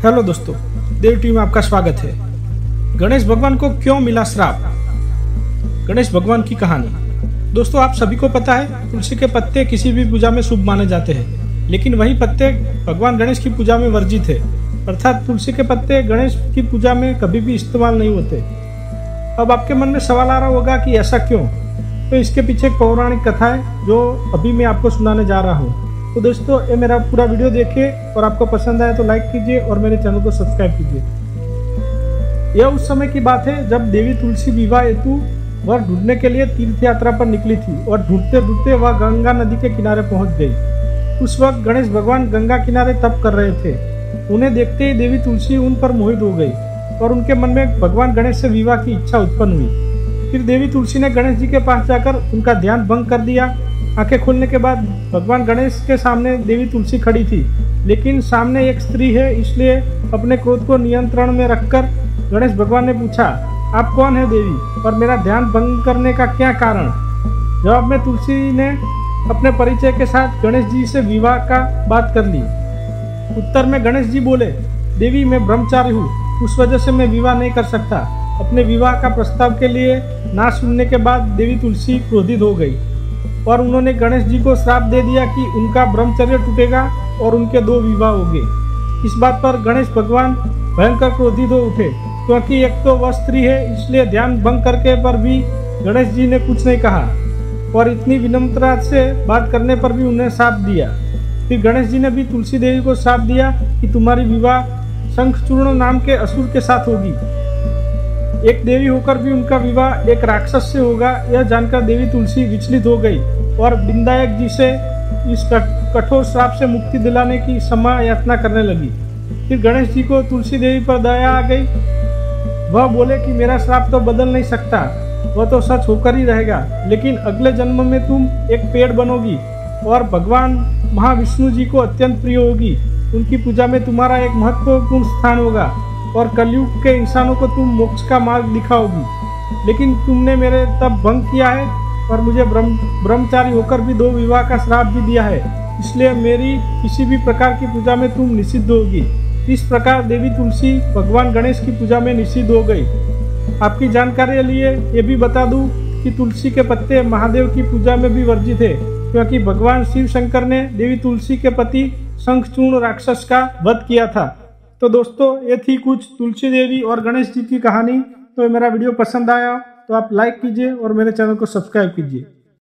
Hello दोस्तों, देव TV में आपका स्वागत है। गणेश भगवान को क्यों मिला श्राप? गणेश भगवान की कहानी। दोस्तों, आप सभी को पता है तुलसी के पत्ते किसी भी पूजा में शुभ माने जाते हैं, लेकिन वही पत्ते भगवान गणेश की पूजा में वर्जित है। अर्थात तुलसी के पत्ते गणेश की पूजा में कभी भी इस्तेमाल नहीं होते। अब आपके मन में सवाल आ रहा होगा कि ऐसा क्यों? तो इसके पीछे एक पौराणिक कथा है जो अभी मैं आपको सुनाने जा रहा हूँ। तो दोस्तों, ये मेरा पूरा वीडियो देखिए और आपको पसंद आए तो लाइक कीजिए और मेरे चैनल को सब्सक्राइब कीजिए। यह उस समय की बात है जब देवी तुलसी विवाह हेतु वर ढूंढने के लिए तीर्थ यात्रा पर निकली थी और ढूंढते ढूंढते वह गंगा नदी के किनारे पहुंच गई। उस वक्त गणेश भगवान गंगा किनारे तप कर रहे थे। उन्हें देखते ही देवी तुलसी उन पर मोहित हो गई और उनके मन में भगवान गणेश से विवाह की इच्छा उत्पन्न हुई। फिर देवी तुलसी ने गणेश जी के पास जाकर उनका ध्यान भंग कर दिया। आंखें खोलने के बाद भगवान गणेश के सामने देवी तुलसी खड़ी थी, लेकिन सामने एक स्त्री है, इसलिए अपने क्रोध को नियंत्रण में रखकर गणेश भगवान ने पूछा, आप कौन है देवी, और मेरा ध्यान भंग करने का क्या कारण? जवाब में तुलसी ने अपने परिचय के साथ गणेश जी से विवाह का बात कर ली। उत्तर में गणेश जी बोले, देवी मैं ब्रह्मचारी हूँ, उस वजह से मैं विवाह नहीं कर सकता। अपने विवाह का प्रस्ताव के लिए ना सुनने के बाद देवी तुलसी क्रोधित हो गई और उन्होंने गणेश जी को श्राप दे दिया कि उनका ब्रह्मचर्य टूटेगा और उनके 2 विवाह होंगे। इस बात पर गणेश भगवान भयंकर क्रोधित हो उठे, क्योंकि एक तो वह स्त्री है, इसलिए ध्यान भंग करके पर भी गणेश जी ने कुछ नहीं कहा और इतनी विनम्रता से बात करने पर भी उन्हें श्राप दिया। फिर गणेश जी ने भी तुलसी देवी को श्राप दिया कि तुम्हारी विवाह शंखचूर्ण नाम के असुर के साथ होगी। एक देवी होकर भी उनका विवाह एक राक्षस से होगा, यह जानकर देवी तुलसी विचलित हो गई और विनायक जी से इस कठोर श्राप से मुक्ति दिलाने की क्षमा याचना करने लगी। फिर गणेश जी को तुलसी देवी पर दया आ गई। वह बोले कि मेरा श्राप तो बदल नहीं सकता, वह तो सच होकर ही रहेगा, लेकिन अगले जन्म में तुम एक पेड़ बनोगी और भगवान महाविष्णु जी को अत्यंत प्रिय होगी। उनकी पूजा में तुम्हारा एक महत्वपूर्ण स्थान होगा और कलयुग के इंसानों को तुम मोक्ष का मार्ग दिखाओगी। लेकिन तुमने मेरे तप भंग किया है और मुझे ब्रह्मचारी होकर भी 2 विवाह का श्राप भी दिया है, इसलिए मेरी किसी भी प्रकार की पूजा में तुम निषिद्ध होगी। इस प्रकार देवी तुलसी भगवान गणेश की पूजा में निषिद्ध हो गई। आपकी जानकारी के लिए ये भी बता दूं कि तुलसी के पत्ते महादेव की पूजा में भी वर्जित है, क्योंकि भगवान शिव शंकर ने देवी तुलसी के पति शंखचूर्ण राक्षस का वध किया था। तो दोस्तों, ये थी कुछ तुलसी देवी और गणेश जी की कहानी। तो मेरा वीडियो पसंद आया तो आप लाइक कीजिए और मेरे चैनल को सब्सक्राइब कीजिए।